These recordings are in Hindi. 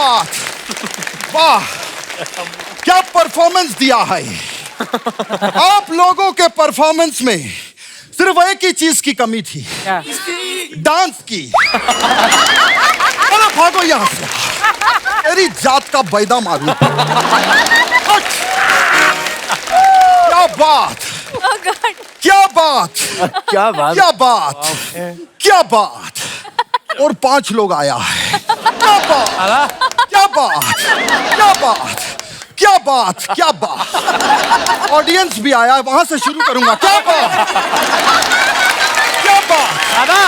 बात, वाह क्या परफॉर्मेंस दिया है। आप लोगों के परफॉर्मेंस में सिर्फ एक ही चीज की कमी थी, डांस की। चलो भागो यहां से, तेरी जात का बैदा मारू। क्या बात, क्या बात, क्या बात, क्या बात, क्या बात। और 5 लोग आया है। क्या बात, क्या बात, क्या बात, क्या बात, क्या बात। ऑडियंस भी आया है, वहां से शुरू करूंगा। क्या बात, क्या बात, दादा,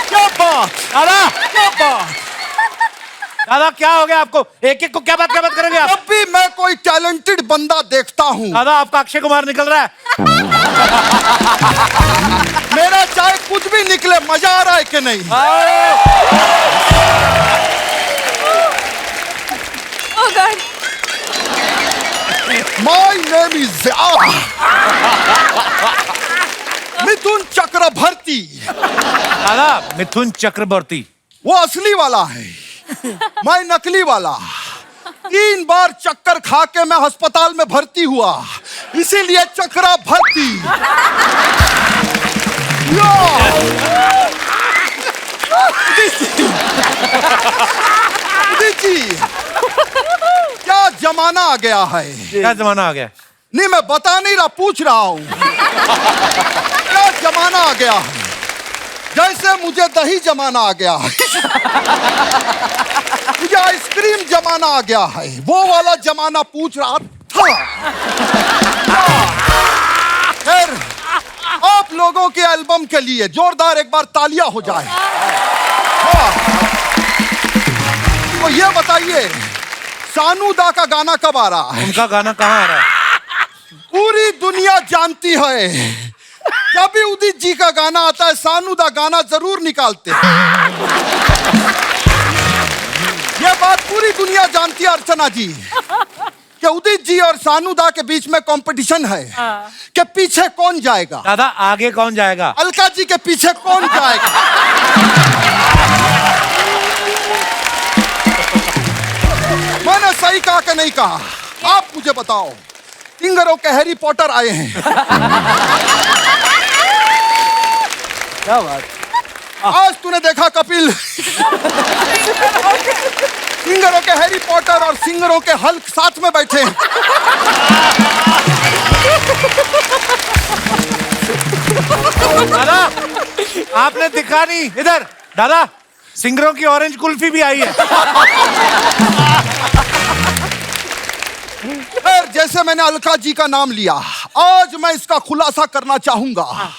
क्या बात, दादा, क्या बात। दादा क्या हो गया आपको? एक एक को क्या बात करेंगे आप? जब भी मैं कोई टैलेंटेड बंदा देखता हूँ, दादा आपका अक्षय कुमार निकल रहा है। मेरा चाहे कुछ भी निकले, मजा आ रहा है कि नहीं? Oh God. My name is Mithun Chakraborty. दादा मिथुन चक्रवर्ती वो असली वाला है, मैं नकली वाला। 3 बार चक्कर खा के मैं अस्पताल में भर्ती हुआ, इसीलिए चक्रा भर्ती। जी क्या जमाना आ गया है। क्या जमाना आ गया? नहीं मैं बता नहीं रहा, पूछ रहा हूं। क्या जमाना आ गया है, जैसे मुझे दही जमाना आ गया है, मुझे आइसक्रीम जमाना आ गया है, वो वाला जमाना पूछ रहा था। फिर आप लोगों के एल्बम के लिए जोरदार एक बार तालियां हो जाए। तो ये बताइए, सानू दा का गाना कब आ रहा है? उनका गाना कहाँ आ रहा है? पूरी दुनिया जानती है, जब भी उदित जी का गाना आता है, सानू दा गाना जरूर निकालते हैं। ये बात पूरी दुनिया जानती है अर्चना जी, कि उदित जी और सानू दा के बीच में कंपटीशन है कि पीछे कौन जाएगा। दादा आगे कौन जाएगा? अलका जी के पीछे कौन जाएगा। मैंने सही कहा कि नहीं कहा, आप मुझे बताओ। सिंगरों के हैरी पॉटर आए हैं। क्या बात। आज तूने देखा कपिल, सिंगरों के हैरी पॉटर और सिंगरों के हल्क साथ में बैठे हैं। दादा आपने दिखा नहीं इधर। दादा सिंगरों की ऑरेंज कुल्फी भी आई है। फिर जैसे मैंने अलका जी का नाम लिया, आज मैं इसका खुलासा करना चाहूंगा।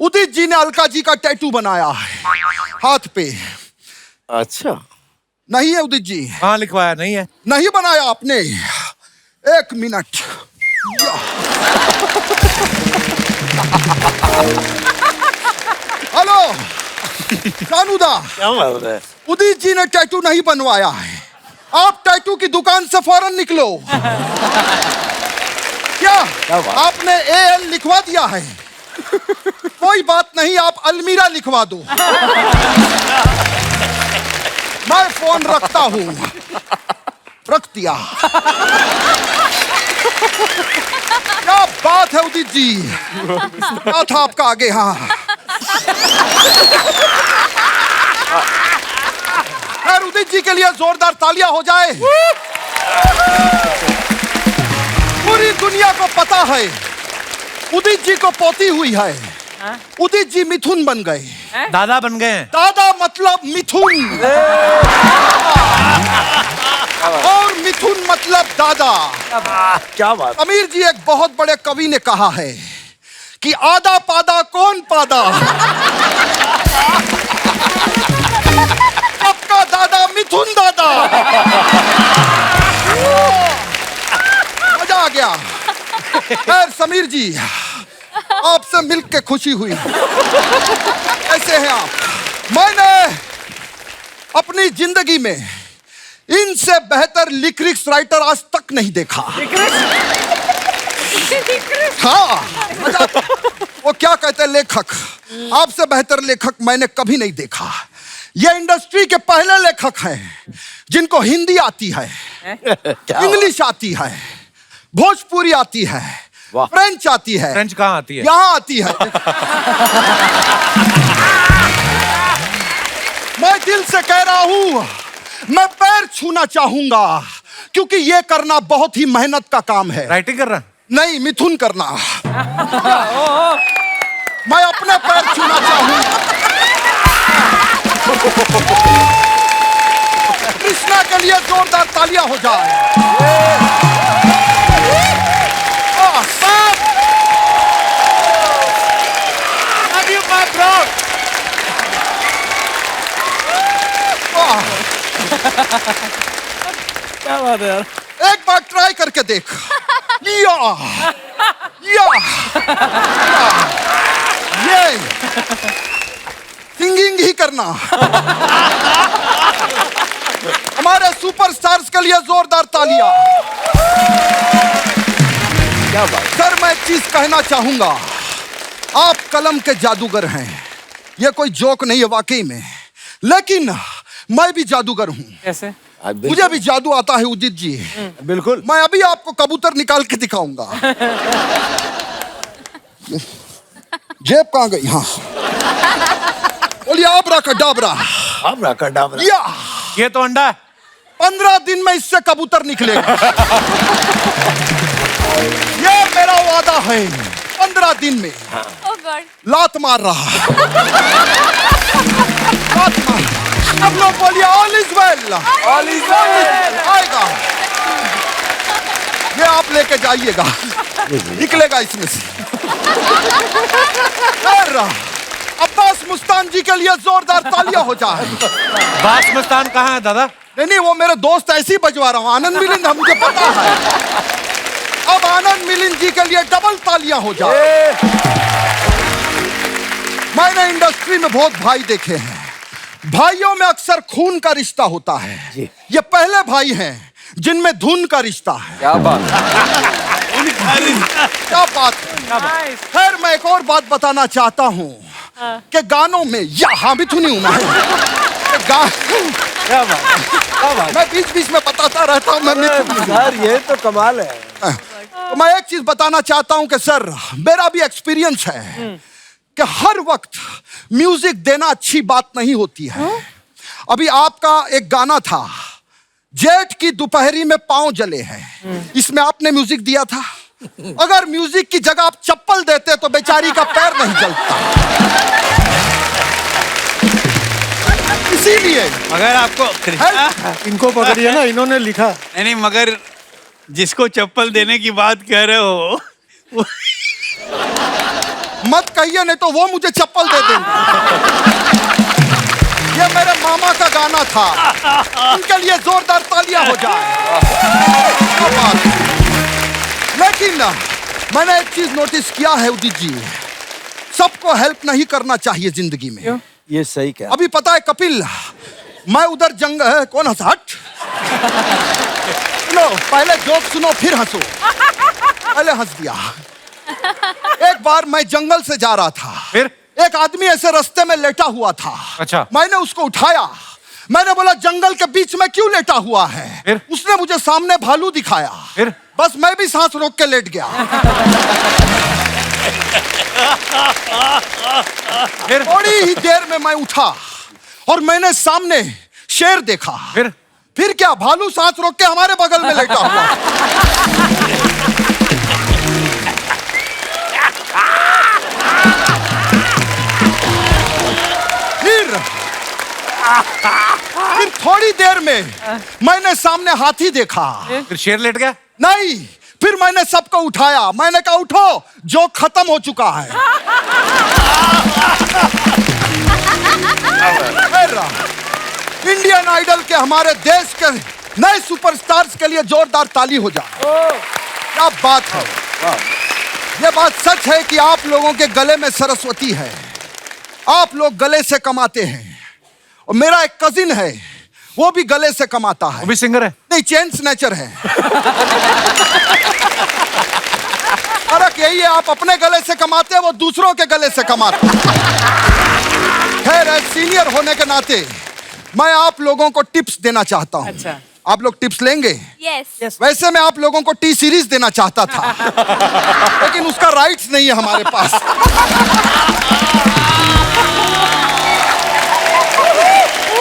उदित जी ने अलका जी का टैटू बनाया है हाथ पे। अच्छा नहीं है उदित जी? हाँ लिखवाया नहीं है। नहीं बनाया आपने? 1 मिनट। हेलो सानूदा, क्या बात है। उदित जी ने टैटू नहीं बनवाया है, आप टैटू की दुकान से फौरन निकलो। क्या आपने AL लिखवा दिया है? कोई बात नहीं, आप अलमीरा लिखवा दो। मैं फोन रखता हूं। रख दिया। क्या बात है उदित जी, क्या था आपका आगे? हाँ यार, उदित जी के लिए जोरदार तालियां हो जाए। पूरी दुनिया को पता है उदित जी को पोती हुई है। उदित जी मिथुन बन गए, दादा बन गए हैं। दादा मतलब मिथुन, और मिथुन मतलब दादा। क्या बात। अमीर जी एक बहुत बड़े कवि ने कहा है कि आधा पादा कौन पादा, सबका दादा मिथुन दादा। मजा आ गया। खैर समीर जी, आपसे मिलकर खुशी हुई। कैसे हैं आप? मैंने अपनी जिंदगी में इनसे बेहतर लिरिक्स राइटर आज तक नहीं देखा। हाँ, वो क्या कहते हैं लेखक, आपसे बेहतर लेखक मैंने कभी नहीं देखा। ये इंडस्ट्री के पहले लेखक हैं जिनको हिंदी आती है, इंग्लिश आती है, भोजपुरी आती है, वाह। फ्रेंच आती है। फ्रेंच कहाँ आती है? यहां आती है। मैं दिल से कह रहा हूं, मैं पैर छूना चाहूंगा क्योंकि ये करना बहुत ही मेहनत का काम है। राइटिंग कर रहा? नहीं, मिथुन करना। मैं अपने पैर छूना चाहूंगा। कृष्णा के लिए जोरदार तालियां हो जाए। Love you, my bro. क्या बात है यार। एक बार ट्राई करके देख। या, या, ये सिंगिंग ही करना। हमारे सुपरस्टार्स के लिए जोरदार तालियां। क्या बात। सर, मैं एक चीज कहना चाहूंगा, आप कलम के जादूगर हैं। ये कोई जोक नहीं है वाकई में, लेकिन मैं भी जादूगर हूं। कैसे? मुझे भी जादू आता है उदित जी। बिल्कुल। मैं अभी आपको कबूतर निकाल के दिखाऊंगा। जेब कहाँ गई? हाँ, बोलिए आब्राकडाब्रा। आब्राकडाब्रा। या, ये तो अंडा है। 15 दिन में इससे कबूतर निकलेगा। ये मेरा वादा है। 15 दिन में Oh God. लात मार रहा। लात मार। अब लोग बोलिए all is well. All is well. आएगा, ये आप लेके जाइएगा, निकलेगा इसमें से। और अब्बास मुस्तान जी के लिए जोरदार तालियां हो जाए। बास मस्तान कहाँ है दादा? नहीं, वो मेरे दोस्त ऐसे ही बजवा रहा हूँ। आनंद मिलिंद मुझे पता है। अब आनंद मिलिंद जी के लिए डबल तालियां हो जाए। मैंने इंडस्ट्री में बहुत भाई देखे हैं। भाइयों में अक्सर खून का रिश्ता होता है। ये पहले भाई हैं जिनमें धुन का रिश्ता है। क्या बात। क्या बात है। खैर, मैं एक और बात बताना चाहता हूँ कि गानों में यहाँ भी धुनी हूं क्या बात। क्या बात। मैं बीच बीच में बताता रहता हूँ। मैं मिथुन हूं। यार ये तो कमाल है। तो मैं एक चीज बताना चाहता हूं कि सर, मेरा भी एक्सपीरियंस है कि हर वक्त म्यूजिक देना अच्छी बात नहीं होती है। अभी आपका एक गाना था, जेठ की दोपहरी में पांव जले हैं, इसमें आपने म्यूजिक दिया था। अगर म्यूजिक की जगह आप चप्पल देते तो बेचारी का पैर नहीं जलता। इसीलिए अगर आपको इनको पकड़िए ना, इन्होंने लिखा। नहीं, मगर जिसको चप्पल देने की बात कह रहे हो वो मत कहिए, नहीं तो वो मुझे चप्पल दे देंगे। ये मेरे मामा का गाना था, उनके लिए जोरदार तालियां हो जाए। क्या बात है। लेकिन मैंने एक चीज नोटिस किया है उदित जी, सबको हेल्प नहीं करना चाहिए जिंदगी में। ये सही क्या। अभी पता है कपिल, मैं उधर जंग है, कौन हंसा? हट। सुनो, पहले जोक सुनो फिर हंसो। पहले हंस दिया। एक बार मैं जंगल से जा रहा था, फिर एक आदमी ऐसे रास्ते में लेटा हुआ था। अच्छा। मैंने उसको उठाया। मैंने बोला, जंगल के बीच में क्यों लेटा हुआ है? फिर? उसने मुझे सामने भालू दिखाया। फिर? बस मैं भी सांस रोक के लेट गया। फिर? थोड़ी ही देर में मैं उठा और मैंने सामने शेर देखा। फिर क्या, भालू सांस रोक के हमारे बगल में लेटा हुआ। फिर थोड़ी देर में मैंने सामने हाथी देखा। फिर शेर लेट गया? नहीं, फिर मैंने सबको उठाया। मैंने कहा, उठो, जो खत्म हो चुका है। इंडियन आइडल के हमारे देश के नए सुपरस्टार्स के लिए जोरदार ताली हो जाए। क्या बात है। ये बात सच है कि आप लोगों के गले में सरस्वती है। आप लोग गले से कमाते हैं। और मेरा एक कजिन है, वो भी गले से कमाता है। वो भी सिंगर है? नहीं, चेन स्नैचर है। फर्क यही है, आप अपने गले से कमाते हैं, वो दूसरों के गले से कमाते हैं। खैर सीनियर होने के नाते मैं आप लोगों को टिप्स देना चाहता हूँ। अच्छा। आप लोग टिप्स लेंगे? यस। वैसे मैं आप लोगों को टी सीरीज देना चाहता था लेकिन उसका राइट्स नहीं है हमारे पास।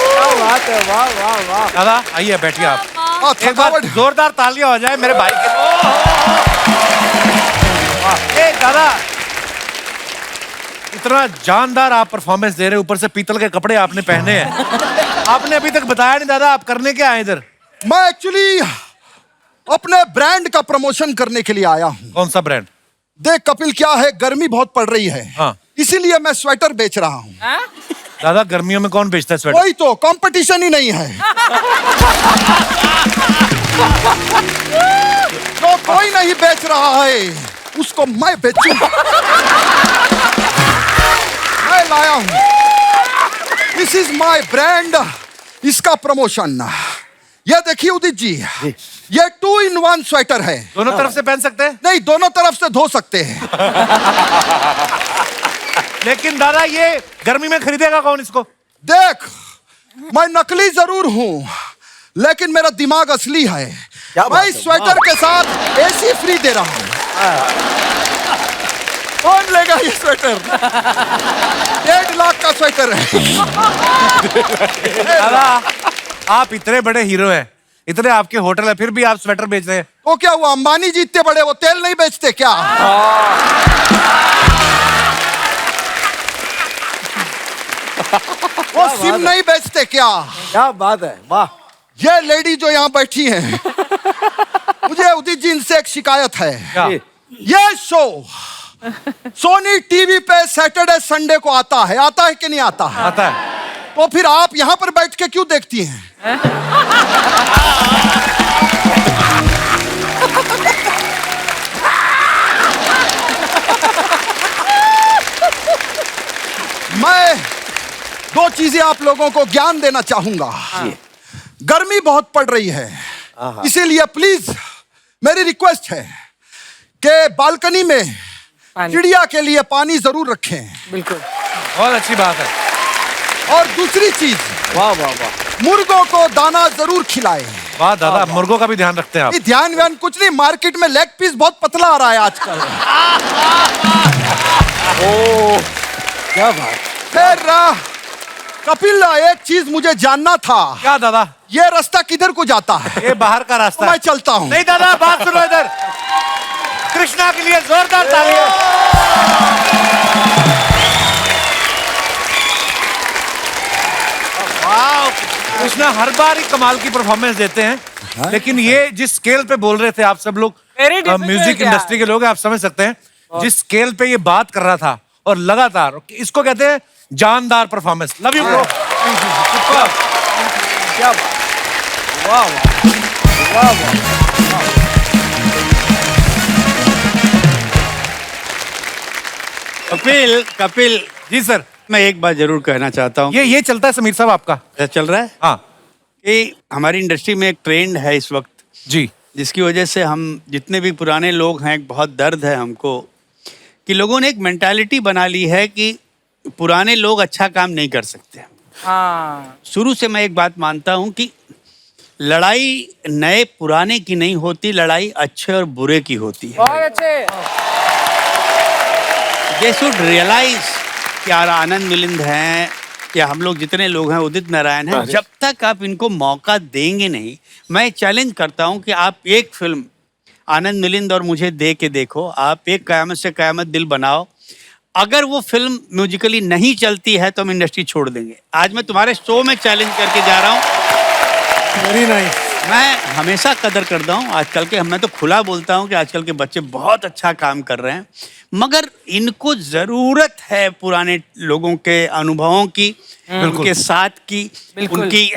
क्या बात है, वाह वाह वाह। दादा आइए बैठिए आप। एक बार थकावट जोरदार तालियां हो जाए मेरे भाई के लिए। ए दादा, इतना जानदार आप परफॉर्मेंस दे रहे हैं, ऊपर से पीतल के कपड़े आपने पहने हैं। आपने अभी तक बताया नहीं दादा, आप करने क्या आए इधर? मैं एक्चुअली अपने ब्रांड का प्रमोशन करने के लिए आया हूँ। कौन सा ब्रांड? देख कपिल, क्या है, गर्मी बहुत पड़ रही है। हाँ। इसीलिए मैं स्वेटर बेच रहा हूँ। दादा गर्मियों में कौन बेचता है स्वेटर? वही तो, कंपटीशन ही नहीं है। जो कोई नहीं बेच रहा है उसको मैं बेचूंगा। मैं लाया हूं, दिस इज माय ब्रांड, इसका प्रमोशन। ये देखिए उदित जी, ये 2 in 1 स्वेटर है। दोनों तरफ से पहन सकते हैं? नहीं, दोनों तरफ से धो सकते हैं। लेकिन दादा ये गर्मी में खरीदेगा कौन इसको? देख, मैं नकली जरूर हूं लेकिन मेरा दिमाग असली है। मैं इस स्वेटर के साथ एसी फ्री दे रहा हूं। कौन लेगा ये स्वेटर? 1.5 लाख का स्वेटर है। दादा आप इतने बड़े हीरो हैं, इतने आपके होटल है, फिर भी आप स्वेटर बेच रहे हैं। तो क्या हुआ, अंबानी जी इतने बड़े, वो तेल नहीं बेचते क्या? वो सिम नहीं बेचते क्या? क्या बात है, वाह। ये लेडी जो यहाँ बैठी है, मुझे उदित जी इनसे एक शिकायत है। क्या? ये शो सोनी टीवी पे सैटरडे संडे को आता है कि नहीं आता है? आता है। तो फिर आप यहाँ पर बैठ के क्यों देखती हैं? मैं 2 चीजें आप लोगों को ज्ञान देना चाहूंगा। गर्मी बहुत पड़ रही है, इसीलिए प्लीज मेरी रिक्वेस्ट है कि बालकनी में चिड़िया के लिए पानी जरूर रखें। बिल्कुल, बहुत अच्छी बात है। और दूसरी चीज, वाह वाह वाह। मुर्गों को दाना जरूर खिलाएं। वाह दादा, मुर्गों का भी ध्यान रखते हैं आप। ये ध्यान व्यान कुछ नहीं, मार्केट में लेग पीस बहुत पतला आ रहा है आजकल। ओ क्या बात। फिर कपिल, एक चीज मुझे जानना था। क्या दादा? ये रास्ता किधर को जाता है? ये बाहर का रास्ता मैं है। चलता हूँ। नहीं दादा, बात सुनो इधर। कृष्णा के लिए जोरदार तालियां। वाह, कृष्णा हर बार ही कमाल की परफॉर्मेंस देते हैं, लेकिन ये जिस स्केल पे बोल रहे थे आप सब लोग, Very difficult म्यूजिक यार। इंडस्ट्री के लोग हैं, आप समझ सकते हैं जिस स्केल पे ये बात कर रहा था और लगातार, इसको कहते हैं जानदार परफॉर्मेंस। Love you bro. क्या बात, वाह वाह वाह वाह। कपिल कपिल, जी सर। मैं एक बात जरूर कहना चाहता हूँ। ये चलता है समीर साहब आपका? ऐसा चल रहा है हाँ कि हमारी इंडस्ट्री में एक ट्रेंड है इस वक्त, जी। जिसकी वजह से हम जितने भी पुराने लोग हैं, बहुत दर्द है हमको कि लोगों ने एक मेंटालिटी बना ली है कि पुराने लोग अच्छा काम नहीं कर सकते। हाँ, शुरू से मैं एक बात मानता हूँ कि लड़ाई नए पुराने की नहीं होती, लड़ाई अच्छे और बुरे की होती है। बहुत अच्छे। दे शुड रियलाइज कि यार आनंद मिलिंद हैं या हम लोग जितने लोग हैं, उदित नारायण हैं, जब तक आप इनको मौका देंगे नहीं, मैं चैलेंज करता हूं कि आप एक फिल्म आनंद मिलिंद और मुझे दे के देखो, आप एक कयामत से कयामत दिल बनाओ। अगर वो फिल्म म्यूजिकली नहीं चलती है तो हम इंडस्ट्री छोड़ देंगे। आज मैं तुम्हारे शो में चैलेंज करके जा रहा हूँ। Very nice. मैं हमेशा कदर करता हूँ आजकल के, मैं तो खुला बोलता हूँ कि आजकल के बच्चे बहुत अच्छा काम कर रहे हैं, मगर इनको जरूरत है पुराने लोगों के अनुभवों की, उनके साथ की, बिल्कुल। उनकी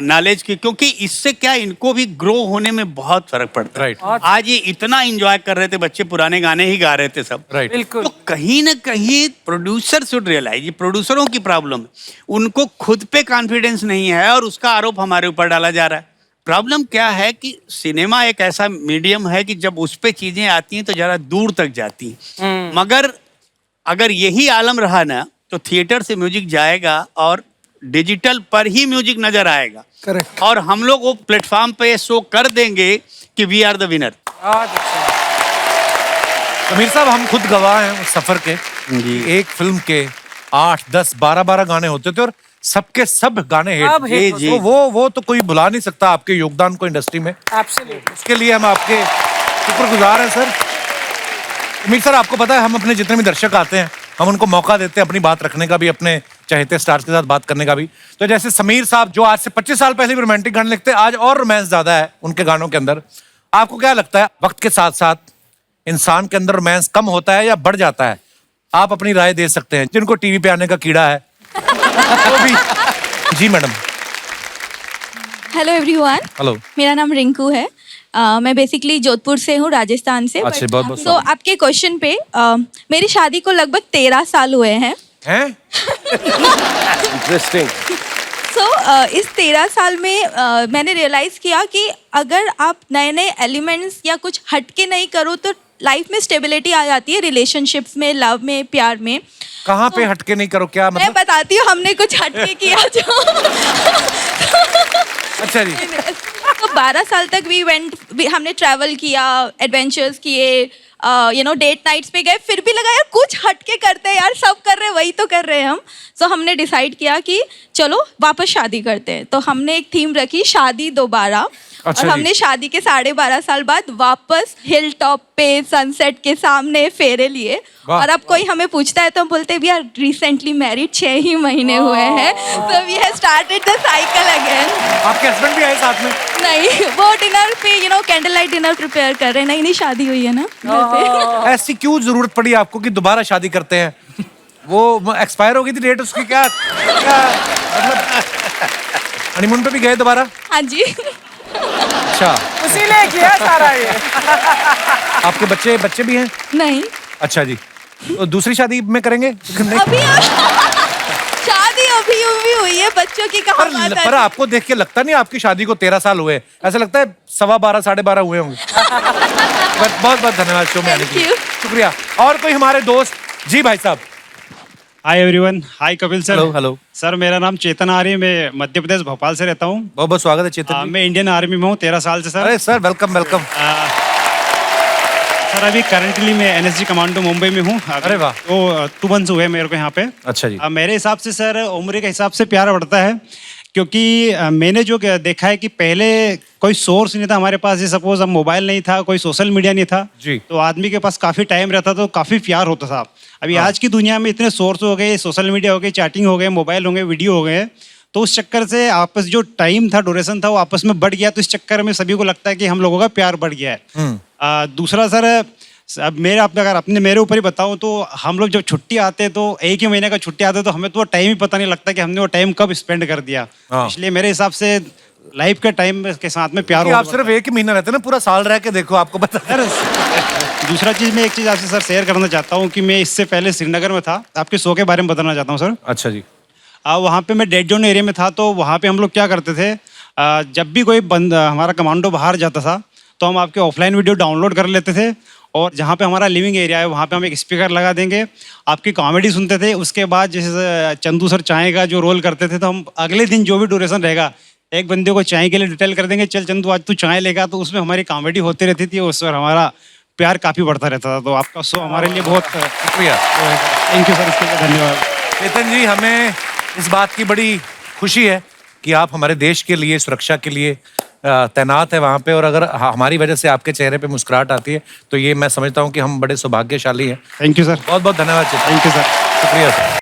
नॉलेज की, क्योंकि इससे क्या इनको भी ग्रो होने में बहुत फर्क पड़ता है। राइट। आज ये इतना एंजॉय कर रहे थे बच्चे, पुराने गाने ही गा रहे थे सब। राइट। बिल्कुल। तो कहीं ना कहीं प्रोड्यूसर शुड रियलाइज, ये प्रोड्यूसरों की प्रॉब्लम है, उनको खुद पे कॉन्फिडेंस नहीं है और उसका आरोप हमारे ऊपर डाला जा रहा है। प्रॉब्लम क्या है कि सिनेमा एक ऐसा मीडियम है कि जब उस पे चीजें आती हैं तो जरा दूर तक जाती हैं, मगर अगर यही आलम रहा ना तो थिएटर से म्यूजिक जाएगा और डिजिटल पर ही म्यूजिक नजर आएगा। करेक्ट। और हम लोग वो प्लेटफॉर्म पे शो कर देंगे कि we are the winner. Sameer साहब, हम खुद गवाह हैं उस सफर के। जी। एक फिल्म के 8, 10, 12 गाने होते थे और सबके सब गाने सब हिट। hit जी। तो वो तो कोई भुला नहीं सकता आपके योगदान को इंडस्ट्री में। एब्सोल्युटली। उसके लिए हम आपके शुक्रगुजार हैं सर। समीर सर, आपको पता है हम अपने जितने भी दर्शक आते हैं हम उनको मौका देते हैं अपनी बात रखने का भी, अपने चहेते स्टार्स के साथ बात करने का भी। तो जैसे समीर साहब जो आज से 25 साल पहले भी रोमांटिक गाने लिखते, आज और रोमांस ज्यादा है उनके गानों के अंदर। आपको क्या लगता है वक्त के साथ साथ इंसान के अंदर रोमांस कम होता है या बढ़ जाता है? आप अपनी राय दे सकते हैं, जिनको टीवी पे आने का कीड़ा है वो भी। जी मैडम। Hello everyone. हेलो। मेरा नाम रिंकू है। मैं बेसिकली जोधपुर से हूँ, राजस्थान से। अच्छा, बहुत बहुत तो आपके क्वेश्चन पे मेरी शादी को लगभग 13 साल हुए हैं। हैं? इंटरेस्टिंग। सो इस 13 साल में मैंने रियलाइज किया कि अगर आप नए नए एलिमेंट्स या कुछ हटके नहीं करो तो लाइफ में स्टेबिलिटी आ जाती है, रिलेशनशिप्स में, लव में, प्यार में। कहाँ पे हटके नहीं करो? क्या मैं मतलब? बताती हूँ हमने कुछ हटके किया जो अच्छा जी। तो 12 साल तक हमने ट्रैवल किया, एडवेंचर्स किए, डेट नाइट्स पे गए, फिर भी लगा यार कुछ हटके करते हैं यार, सब कर रहे हैं वही तो कर रहे हैं हम। सो हमने डिसाइड किया कि चलो वापस शादी करते हैं। तो हमने एक थीम रखी, शादी दोबारा। अच्छा और जी। हमने शादी के 12.5 साल बाद वापस हिल टॉप पे सनसेट के सामने फेरे लिए। वाह। और अब कोई हमें पूछता है तो हम बोलते हैं वी आर रिसेंटली मैरिड, 6 ही महीने हुए हैं। तो we have started the cycle again. आपके हस्बैंड भी आए साथ में? नहीं, वो डिनर पे कैंडल लाइट डिनर प्रिपेयर कर रहे हैं। नई नई शादी हुई है ना घर पे। ऐसी क्यों जरूरत पड़ी आपको कि दोबारा शादी करते हैं? वो एक्सपायर हो गई थी डेट उसकी? क्या मतलब हनीमून पे भी गए दोबारा? हाँ जी। अच्छा। उसी ने किया सारा ये। आपके बच्चे भी हैं? नहीं, अच्छा जी। तो दूसरी शादी में करेंगे? नहीं। अभी शादी अभी हुई है, बच्चों की कहाँ बात पर है। आपको देख के लगता नहीं आपकी शादी को 13 साल हुए? ऐसा लगता है 12.25 12.5 हुए होंगे। बहुत बहुत धन्यवाद शो में आने के लिए। Thank शुक्रिया। और कोई हमारे दोस्त? जी भाई साहब। Hi everyone. Hi Kapil sir. Hello hello. Sir मेरा नाम चेतन आर्य, मैं मध्य प्रदेश भोपाल से रहता हूँ। बहुत बहुत स्वागत है चेतन जी। मैं इंडियन आर्मी में हूँ 13 साल से सर। अरे सर वेलकम वेलकम। सर अभी करंटली मैं एनएसजी कमांडो मुंबई में हूँ। अरे वाह। तो 2 मंथ्स हुए मेरे को यहाँ पे। अच्छा जी। मेरे हिसाब से सर उम्र के हिसाब से प्यार बढ़ता है, क्योंकि मैंने जो देखा है कि पहले कोई सोर्स नहीं था हमारे पास। जैसे सपोज अब मोबाइल नहीं था, कोई सोशल मीडिया नहीं था जी। तो आदमी के पास काफ़ी टाइम रहता तो काफ़ी प्यार होता था। अभी आज की दुनिया में इतने सोर्स हो गए, सोशल मीडिया हो गए, चैटिंग हो गए, मोबाइल हो गए, वीडियो हो गए, तो उस चक्कर से आपस जो टाइम था, ड्यूरेशन था, वो आपस में बढ़ गया। तो इस चक्कर में सभी को लगता है कि हम लोगों का प्यार बढ़ गया है। दूसरा सर, अब मेरे ऊपर ही बताऊं तो हम लोग जब छुट्टी आते हैं तो 1 ही महीने का छुट्टी आते हैं तो हमें तो वो टाइम ही पता नहीं लगता कि हमने वो टाइम कब स्पेंड कर दिया। इसलिए मेरे हिसाब से लाइफ के टाइम के साथ में प्यार आप सिर्फ 1 ही महीना रहते ना, पूरा साल रह के देखो आपको पता है। दूसरा चीज मैं एक चीज आपसे सर शेयर करना चाहता हूँ कि मैं इससे पहले श्रीनगर में था। आपके शो के बारे में बताना चाहता हूँ सर। अच्छा जी। वहाँ पे मैं डेड जोन एरिया में था, तो वहाँ पे हम लोग क्या करते थे, जब भी कोई हमारा कमांडो बाहर जाता था तो हम आपके ऑफलाइन वीडियो डाउनलोड कर लेते थे, और जहाँ पे हमारा लिविंग एरिया है वहाँ पे हम एक स्पीकर लगा देंगे, आपकी कॉमेडी सुनते थे। उसके बाद जैसे चंदू सर चाय का जो रोल करते थे, तो हम अगले दिन जो भी ड्यूरेशन रहेगा एक बंदे को चाय के लिए डिटेल कर देंगे, चल चंदू आज तू चाय लेगा, तो उसमें हमारी कॉमेडी होती रहती थी, उस पर हमारा प्यार काफ़ी बढ़ता रहता था। तो आपका शो हमारे लिए बहुत शुक्रिया। थैंक यू सर, इसके लिए धन्यवाद। चेतन जी, हमें इस बात की बड़ी खुशी है कि आप हमारे देश के लिए, सुरक्षा के लिए तैनात है वहाँ पे, और अगर हमारी वजह से आपके चेहरे पे मुस्कुराहट आती है तो ये मैं समझता हूँ कि हम बड़े सौभाग्यशाली हैं। Thank you sir. बहुत बहुत धन्यवाद चेतन। Thank you sir. शुक्रिया सर।